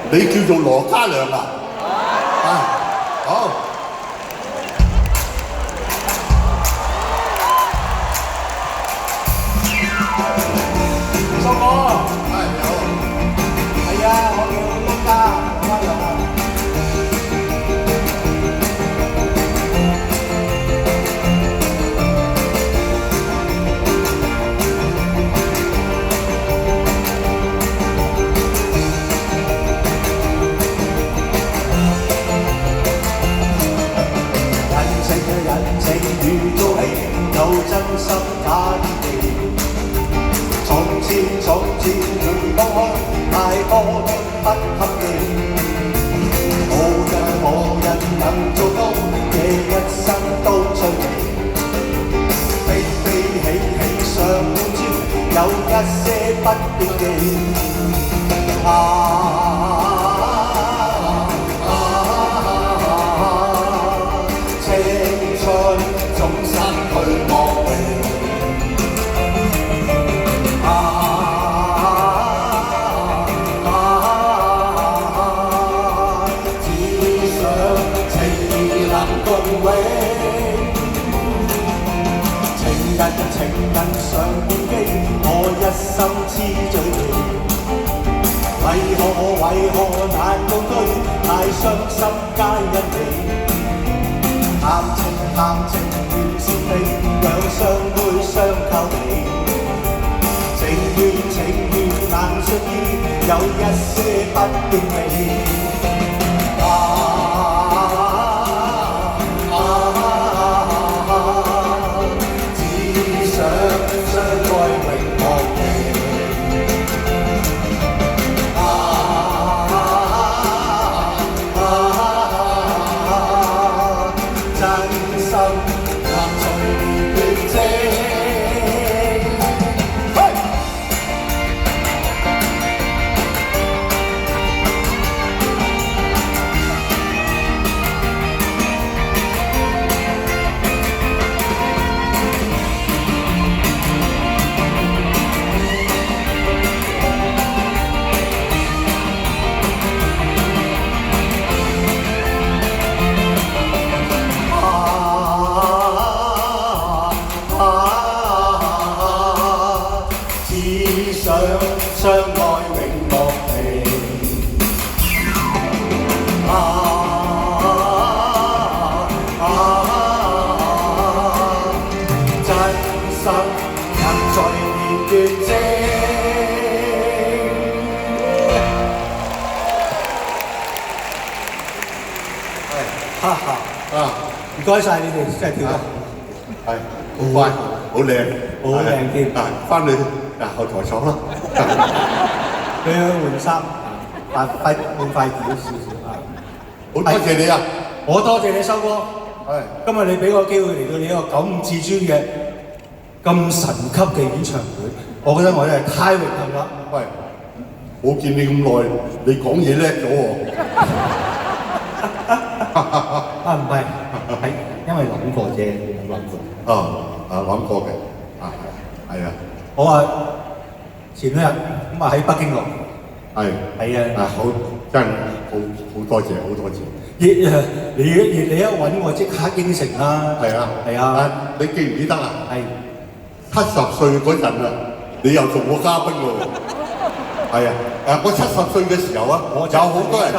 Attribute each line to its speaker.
Speaker 1: 你叫做羅嘉良啊？啊，好。
Speaker 2: 蘇哥，
Speaker 1: 係你好。
Speaker 2: 係啊，我叫羅嘉良啊。人情如做戲，有真心假意地。從前回望看，太多的不堪記。無人能做到，這一生都趣味。悲喜上半朝，有一些不變記。終失去莫名，只想情義能共永。情人上半機，我一心痴醉你。為何難共對，太傷心皆因你。談情願是你，讓雙杯相扣你。情願難順意，有一些不變味。只想相愛永莫離。相愛永莫離，真心人在年月靜。哈哈啊！唔該曬你哋，真係跳得
Speaker 1: 係好快，好靚，
Speaker 2: 好靚添。
Speaker 1: 嗱，翻去後台坐啦。
Speaker 2: 佢去換衫，換快啲少少。
Speaker 1: 好多謝你啊！
Speaker 2: 我多謝你修哥。
Speaker 1: 係。
Speaker 2: 今日你俾個機會嚟到你一個咁至尊嘅、咁神級嘅演唱會，我覺得我真係太榮幸啦。
Speaker 1: 喂，冇見你咁耐，你講嘢叻咗喎。
Speaker 2: 啊，唔係，係因為諗過啫，諗過。
Speaker 1: 諗過嘅，係啊。
Speaker 2: 我話前兩日咁啊喺北京落，係啊，
Speaker 1: 好真好多謝，好多謝。
Speaker 2: 你一揾我即刻應承啦。係啊。
Speaker 1: 你記唔記得啊？
Speaker 2: 係
Speaker 1: 70歲嗰陣啊，你又做我嘉賓喎。係啊，我70歲嘅時候啊，有好多人。